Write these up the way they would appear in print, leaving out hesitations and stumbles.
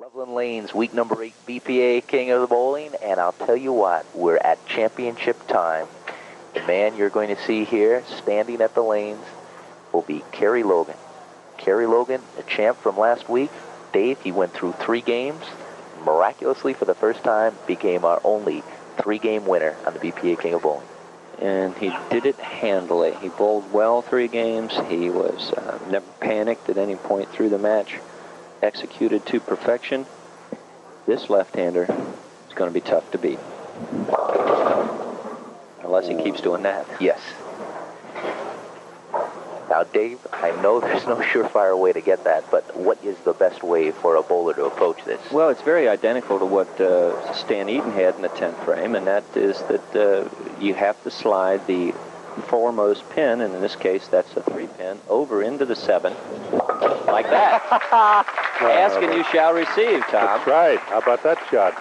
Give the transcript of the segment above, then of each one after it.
Loveland Lanes, week number 8 BPA King of the Bowling, and I'll tell you what, we're at championship time. The man you're going to see here, standing at the lanes, will be Kerry Logan. Kerry Logan, a champ from last week. Dave, he went through 3 games. Miraculously, for the first time, became our only 3-game winner on the BPA King of Bowling. And he did it handily. He bowled well 3 games. He was never panicked at any point through the match. Executed to perfection. This left-hander is going to be tough to beat. Unless he keeps doing that. Yes. Now, Dave, I know there's no surefire way to get that, but what is the best way for a bowler to approach this? Well, it's very identical to what Stan Eaton had in the 10th frame, and that is that you have to slide the foremost pin, and in this case, that's a 3-pin, over into the 7, like that. Ask and you shall receive, Tom. That's right. How about that shot?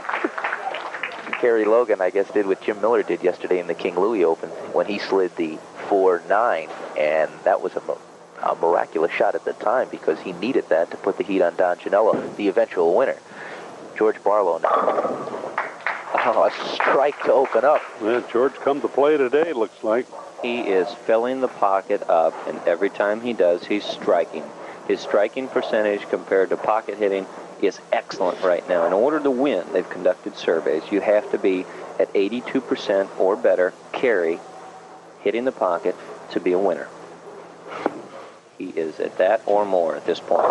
Kerry Logan, I guess, did what Jim Miller did yesterday in the King Louis Open when he slid the 4-9, and that was a miraculous shot at the time because he needed that to put the heat on Don Janela, the eventual winner. George Barlow now. Oh, a strike to open up. Yeah, George come to play today, looks like. He is filling the pocket up, and every time he does, he's striking. His striking percentage compared to pocket hitting is excellent right now. In order to win, they've conducted surveys, you have to be at 82% or better carry hitting the pocket to be a winner. He is at that or more at this point.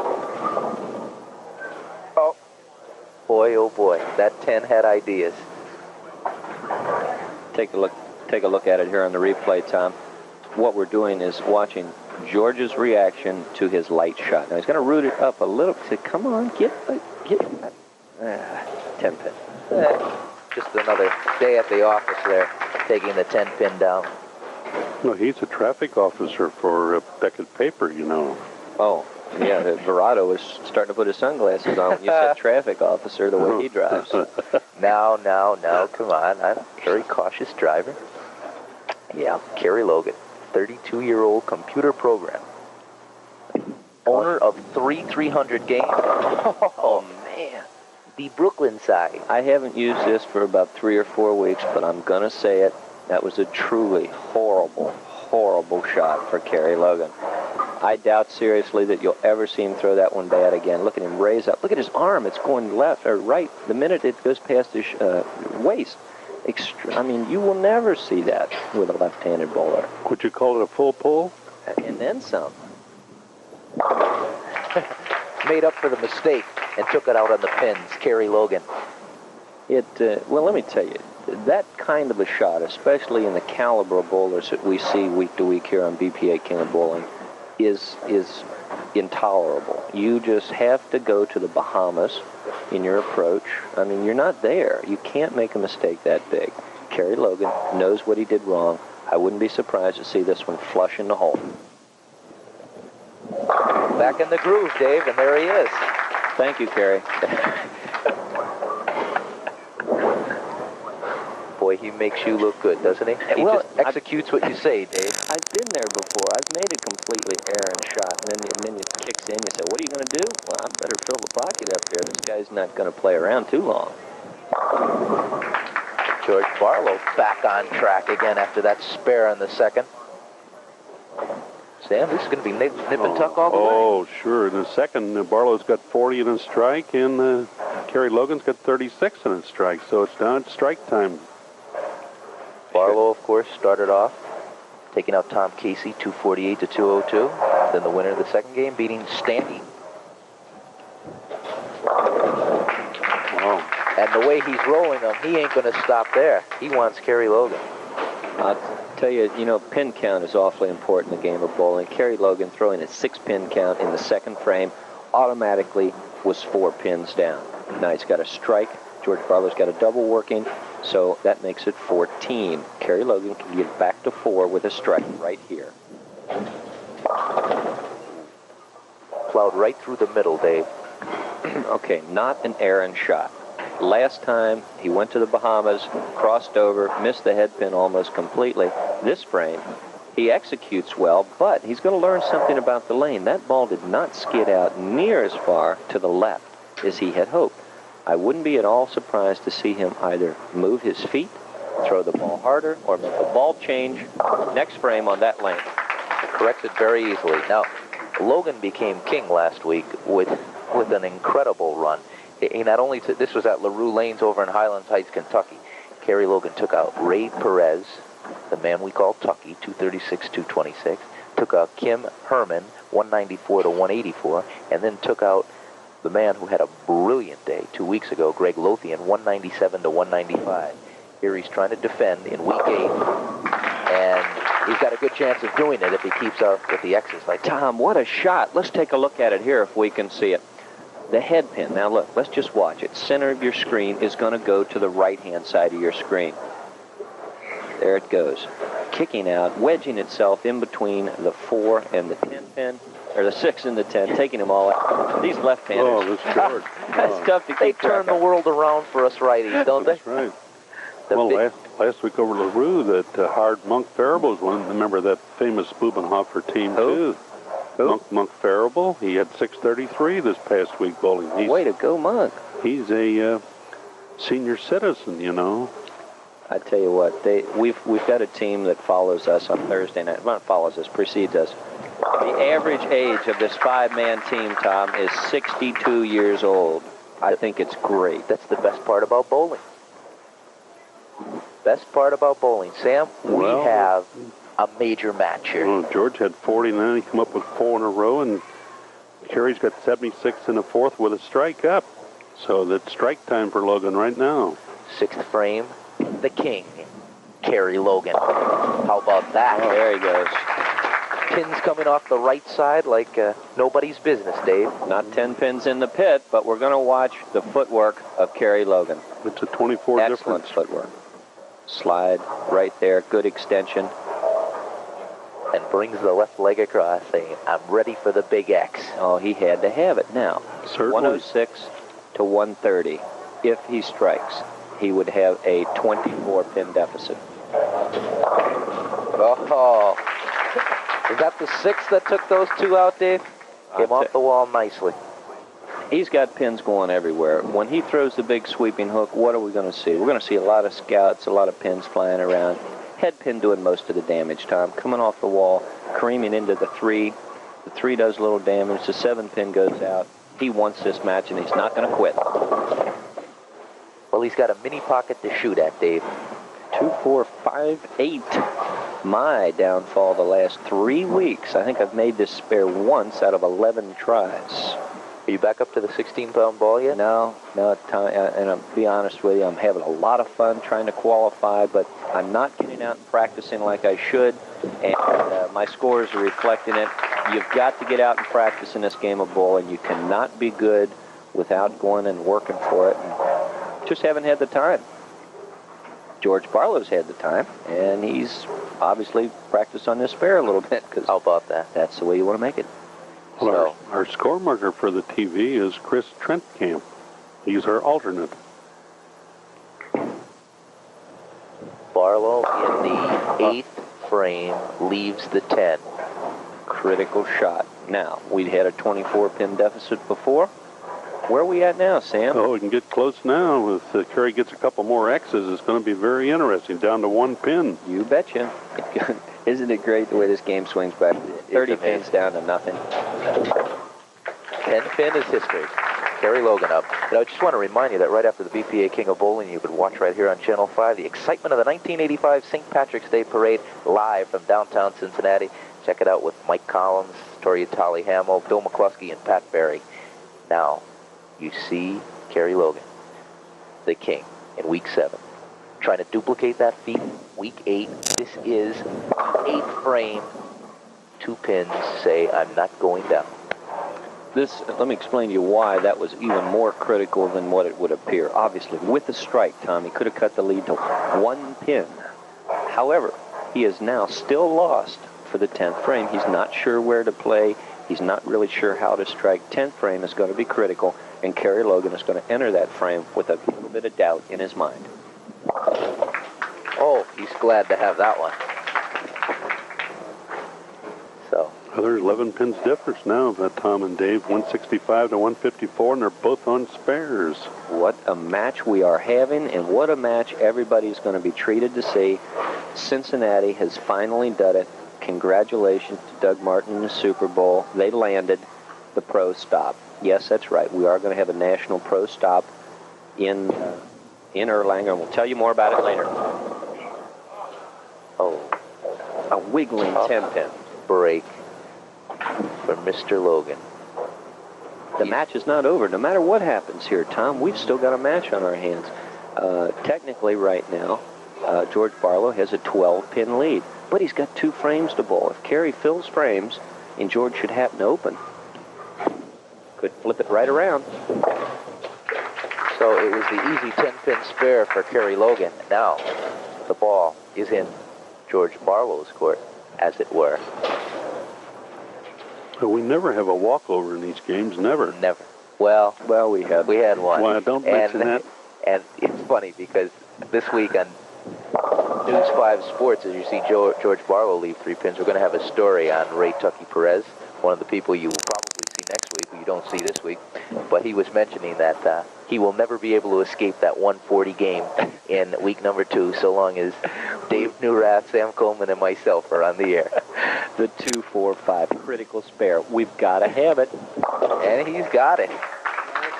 Oh boy, that 10 had ideas. Take a look at it here on the replay, Tom. What we're doing is watching George's reaction to his light shot. Now he's going to root it up a little. Say, come on, get 10 pin. Just another day at the office there, taking the 10 pin down. No, he's a traffic officer for Beckett Paper, you know. Oh, yeah, Verado was starting to put his sunglasses on when you said traffic officer the way he drives. Now, come on. I'm a very cautious driver. Yeah, Kerry Logan, 32-year-old computer programmer. Owner of 300 games. Oh, man. The Brooklyn side. I haven't used this for about 3 or 4 weeks, but I'm going to say it. That was a truly horrible shot for Kerry Logan. I doubt seriously that you'll ever see him throw that one bad again. Look at him raise up. Look at his arm. It's going left or right the minute it goes past his waist. I mean, you will never see that with a left-handed bowler. Would you call it a full pull? And then some. Made up for the mistake and took it out on the pins, Kerry Logan. Well, let me tell you, that kind of a shot, especially in the caliber of bowlers that we see week to week here on BPA King of Bowling, is intolerable. You just have to go to the Bahamas in your approach. I mean, you're not there. You can't make a mistake that big. Kerry Logan knows what he did wrong. I wouldn't be surprised to see this one flush in the hole. Back in the groove, Dave, and there he is. Thank you, Kerry. Boy, he makes you look good, doesn't he? He just executes what you say, Dave. I've been there before. I've made a completely errant shot, and then it kicks in. You say, what are you going to do? Well, I better fill the pocket up here. This guy's not going to play around too long. George Barlow back on track again after that spare in the second. Sam, this is going to be nip and tuck all the way. Oh, sure. In the second, Barlow's got 40 in a strike, and Kerry Logan's got 36 in a strike, so it's down to strike time. Barlow, of course, started off taking out Tom Casey, 248 to 202. Then the winner of the second game beating Stanley. Wow. And the way he's rolling them, he ain't going to stop there. He wants Kerry Logan. I'll tell you, pin count is awfully important in the game of bowling. Kerry Logan throwing a 6-pin count in the second frame automatically was 4 pins down. Now he's got a strike. George Barlow's got a double working, so that makes it 14. Kerry Logan can get back to 4 with a strike right here. Plowed right through the middle, Dave. Okay, not an errant shot. Last time he went to the Bahamas, crossed over, missed the head pin almost completely. This frame, he executes well, but he's going to learn something about the lane. That ball did not skid out near as far to the left as he had hoped. I wouldn't be at all surprised to see him either move his feet, throw the ball harder, or make a ball change next frame on that lane. Corrected very easily. Now, Logan became king last week with an incredible run. He not only this was at LaRue Lanes over in Highlands Heights, Kentucky. Kerry Logan took out Ray Perez, the man we call Tucky, 236, 226. Took out Kim Herman, 194 to 184, and then took out the man who had a brilliant day 2 weeks ago, Greg Lothian, 197 to 195. Here he's trying to defend in week 8, and he's got a good chance of doing it if he keeps up with the X's like that. Tom, what a shot. Let's take a look at it here if we can see it. The head pin. Now look, let's just watch it. Center of your screen is going to go to the right-hand side of your screen. There it goes. Kicking out, wedging itself in between the 4 and the 10 pin, or the 6 and the 10, taking them all out. These left-handers. Oh, this George. That's tough to keep. They turn the world around for us righties, don't they? That's right. Well, last week over LaRue, that hard Monk Farrable was one. Remember that famous Bubenhofer team, too? Monk Farrable. He had 633 this past week bowling. Way to go, Monk. He's a senior citizen, you know. I tell you what, we've got a team that follows us on Thursday night. Not follows us, precedes us. The average age of this 5-man team, Tom, is 62 years old. I think it's great. That's the best part about bowling. Best part about bowling. Sam, we have a major match here. Well, George had 49. He come up with 4 in a row, and Kerry's got 76 in the 4th with a strike up. So that's strike time for Logan right now. 6th frame, the king, Kerry Logan. How about that? Oh, there he goes. Pins coming off the right side like nobody's business, Dave. Not 10 pins in the pit, but we're going to watch the footwork of Kerry Logan. It's a 24 Excellent difference. footwork. Slide right there, good extension. And brings the left leg across, saying, I'm ready for the big X. Oh, he had to have it now. Certainly. 106 to 130. If he strikes, he would have a 24-pin deficit. Oh, is that the 6 that took those 2 out, Dave? Came off the wall nicely. He's got pins going everywhere. When he throws the big sweeping hook, what are we going to see? We're going to see a lot of scouts, a lot of pins flying around. Head pin doing most of the damage, Tom. Coming off the wall, careening into the 3. The 3 does a little damage. The 7 pin goes out. He wants this match, and he's not going to quit. Well, he's got a mini pocket to shoot at, Dave. 2, 4, 5, 8. My downfall the last 3 weeks. I think I've made this spare once out of 11 tries. Are you back up to the 16-pound ball yet? No, Tom, and I'll be honest with you, I'm having a lot of fun trying to qualify, but I'm not getting out and practicing like I should, and my scores are reflecting it. You've got to get out and practice in this game of bowling. You cannot be good without going and working for it. And just haven't had the time. George Barlow's had the time, and he's obviously practiced on this spare a little bit. Cause how about that? That's the way you want to make it. Well, our score marker for the TV is Chris Trentkamp. He's our alternate. Barlow in the 8th frame leaves the 10. Critical shot. Now, we'd had a 24-pin deficit before. Where are we at now, Sam? Oh, we can get close now. If Kerry gets a couple more X's, it's going to be very interesting. Down to 1 pin. You betcha. Isn't it great the way this game swings back? 30 pins down to nothing. 10 pin is history. Kerry Logan up. And I just want to remind you that right after the BPA King of Bowling, you could watch right here on Channel 5 the excitement of the 1985 St. Patrick's Day Parade live from downtown Cincinnati. Check it out with Mike Collins, Tori Tolly Hamill, Bill McCluskey, and Pat Barry. Now, you see Kerry Logan, the king, in week 7. Trying to duplicate that feat, week 8. This is 8th frame. 2 pins say, I'm not going down. Let me explain to you why that was even more critical than what it would appear. Obviously, with the strike, Tom, he could have cut the lead to 1 pin. However, he is now still lost for the 10th frame. He's not sure where to play. He's not really sure how to strike. 10th frame is going to be critical, and Kerry Logan is going to enter that frame with a little bit of doubt in his mind. Oh, he's glad to have that one. So, Well, there's 11 pins difference now, Tom and Dave, 165 to 154, and they're both on spares. What a match we are having, and what a match everybody's going to be treated to see. Cincinnati has finally done it. Congratulations to Doug Martin in the Super Bowl. They landed the pro stop. Yes, that's right. We are going to have a national pro stop in Erlanger, and we'll tell you more about it later. Oh, a wiggling 10-pin. Break for Mr. Logan. The match is not over. No matter what happens here, Tom, we've still got a match on our hands. Technically, right now, George Barlow has a 12-pin lead, but he's got 2 frames to bowl. If Kerry fills frames, and George should happen to open, could flip it right around. So it was the easy 10-pin spare for Kerry Logan. Now the ball is in George Barlow's court, as it were. But we never have a walkover in these games, never. Never. Well, we had one. Well, don't mention that. And it's funny because this week on News 5 Sports, as you see George Barlow leave 3 pins, we're going to have a story on Ray Tucky Perez, one of the people you will probably see next week, who you don't see this week. But he was mentioning that he will never be able to escape that 140 game in week number 2, so long as Dave Neurath, Sam Coleman, and myself are on the air. The 2-4-5 critical spare. We've got to have it. And he's got it.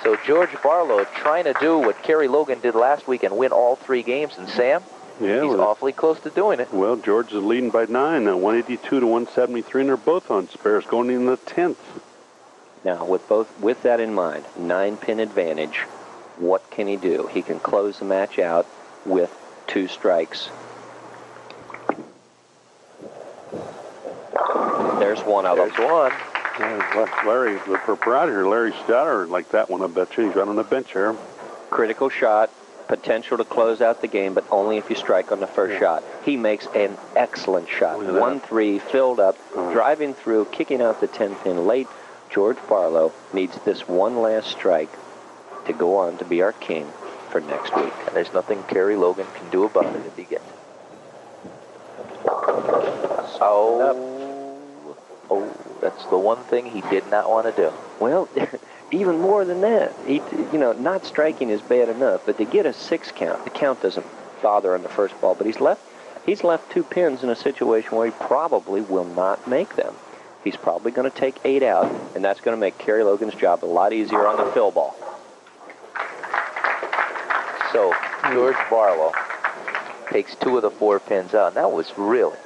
So George Barlow trying to do what Kerry Logan did last week and win all 3 games. And Sam, yeah, he's awfully close to doing it. Well, George is leading by 9 now, 182 to 173, and they're both on spares going in the 10th. Now, with that in mind, 9-pin advantage, what can he do? He can close the match out with 2 strikes. There's one of them. There's one. Yeah, Larry, the proprietor, Larry Stoddard, like that one, I bet you. He's right on the bench here. Critical shot, potential to close out the game, but only if you strike on the first shot. He makes an excellent shot. 1-3, filled up, driving through, kicking out the 10-pin late. George Barlow needs this one last strike to go on to be our king for next week. And there's nothing Kerry Logan can do about it if he gets it. Oh, that's the one thing he did not want to do. Well, even more than that. Not striking is bad enough, but to get a 6 count, the count doesn't bother on the first ball, but he's left 2 pins in a situation where he probably will not make them. He's probably going to take 8 out, and that's going to make Kerry Logan's job a lot easier on the fill ball. So George Barlow takes 2 of the 4 pins out, and that was really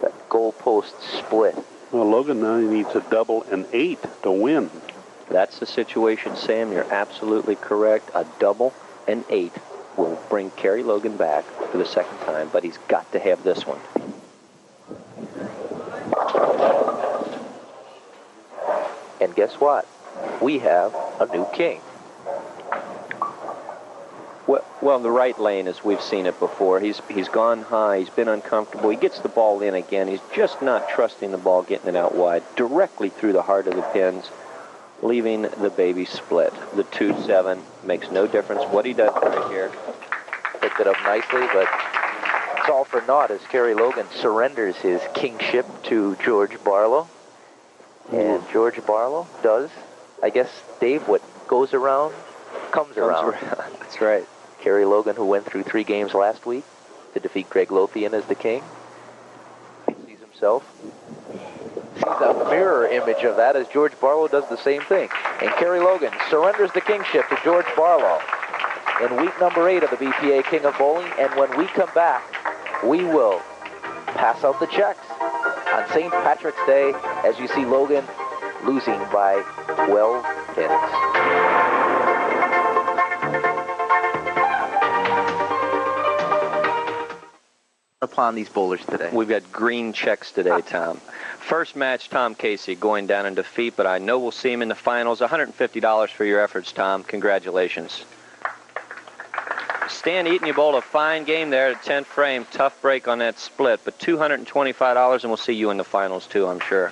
that goalpost split. Well, Logan now needs a double and 8 to win. That's the situation, Sam. You're absolutely correct. A double and 8 will bring Kerry Logan back for the 2nd time, but he's got to have this one. And guess what? We have a new king. Well, the right lane, as we've seen it before, he's gone high, he's been uncomfortable, he gets the ball in again, he's just not trusting the ball, getting it out wide, directly through the heart of the pins, leaving the baby split. The 2-7 makes no difference what he does right here. Picked it up nicely, but it's all for naught as Kerry Logan surrenders his kingship to George Barlow. And George Barlow does, I guess, Dave, what goes around comes around. That's right. Kerry Logan, who went through 3 games last week to defeat Greg Lothian as the king, sees a mirror image of that as George Barlow does the same thing. And Kerry Logan surrenders the kingship to George Barlow in week number 8 of the BPA King of Bowling. And when we come back, we will pass out the checks on St. Patrick's Day as you see Logan losing by 12 pins. Upon these bowlers today. We've got green checks today, Tom. First match, Tom Casey going down in defeat, but I know we'll see him in the finals. $150 for your efforts, Tom. Congratulations. Stan Eaton, you bowled a fine game there at 10th frame. Tough break on that split, but $225, and we'll see you in the finals too, I'm sure.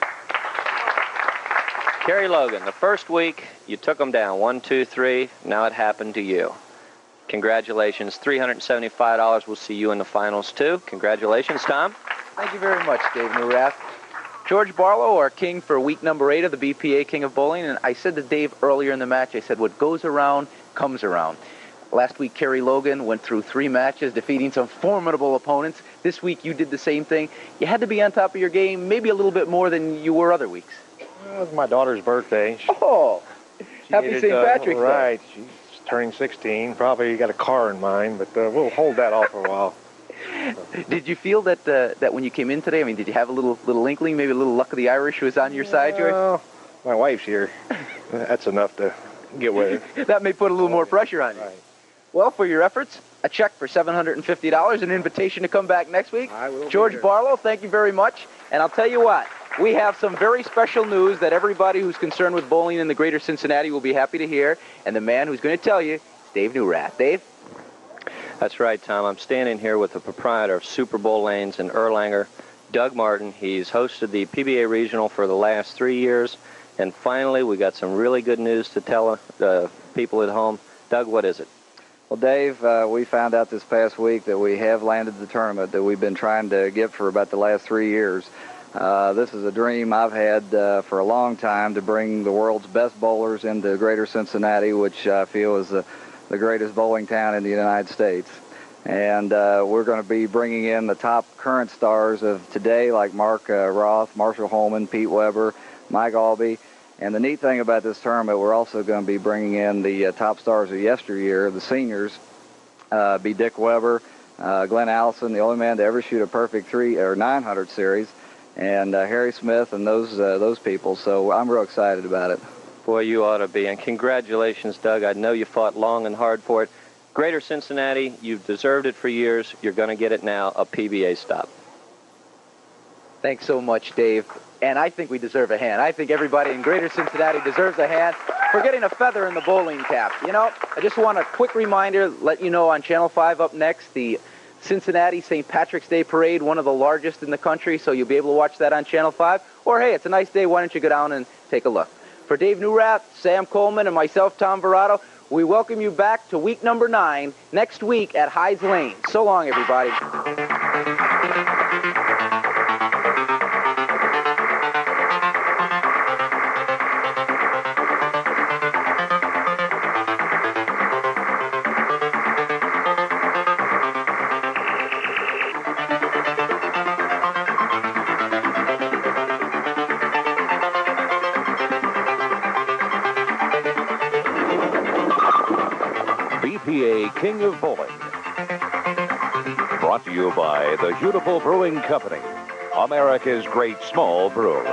Kerry Logan, the first week, you took him down 1, 2, 3. Now it happened to you. Congratulations, $375. We'll see you in the finals too. Congratulations, Tom. Thank you very much, Dave Neurath. George Barlow, our king for week number 8 of the BPA King of Bowling, and I said to Dave earlier in the match, I said, what goes around comes around. Last week, Kerry Logan went through 3 matches, defeating some formidable opponents. This week, you did the same thing. You had to be on top of your game, maybe a little bit more than you were other weeks. Well, it was my daughter's birthday. Happy St. Patrick's Day. Right. She's turning 16. Probably got a car in mind, but we'll hold that off for a while. Did you feel that that when you came in today, I mean, did you have a little inkling, maybe a little luck of the Irish was on your side, George? Well, my wife's here. That's enough to get with her. That may put a little more pressure on you. Right. Well, for your efforts, a check for $750, an invitation to come back next week. I will. George Barlow, thank you very much. And I'll tell you what, we have some very special news that everybody who's concerned with bowling in the greater Cincinnati will be happy to hear. And the man who's going to tell you is Dave Newrath. Dave? That's right, Tom. I'm standing here with the proprietor of Super Bowl Lanes in Erlanger, Doug Martin. He's hosted the PBA Regional for the last 3 years. And finally, we got some really good news to tell the people at home. Doug, what is it? Well, Dave, we found out this past week that we have landed the tournament that we've been trying to get for about the last 3 years. This is a dream I've had for a long time, to bring the world's best bowlers into greater Cincinnati, which I feel is the greatest bowling town in the United States. And we're going to be bringing in the top current stars of today, like Mark Roth, Marshall Holman, Pete Weber, Mike Albee. And the neat thing about this tournament, we're also going to be bringing in the top stars of yesteryear, the seniors, be Dick Weber, Glenn Allison, the only man to ever shoot a perfect 900 series, and Harry Smith and those people. So I'm real excited about it. Boy, you ought to be. And congratulations, Doug. I know you fought long and hard for it. Greater Cincinnati, you've deserved it for years. You're going to get it now, a PBA stop. Thanks so much, Dave. And I think we deserve a hand. I think everybody in greater Cincinnati deserves a hand for getting a feather in the bowling cap. You know, I just want a quick reminder, let you know on Channel 5 up next, the Cincinnati St. Patrick's Day Parade, one of the largest in the country, so you'll be able to watch that on Channel 5. Or, hey, it's a nice day, why don't you go down and take a look. For Dave Newrath, Sam Coleman, and myself, Tom Verato, we welcome you back to week number 9 next week at Hyde's Lane. So long, everybody. BPA King of Bowling. Brought to you by the Hudepohl Brewing Company, America's great small brewery.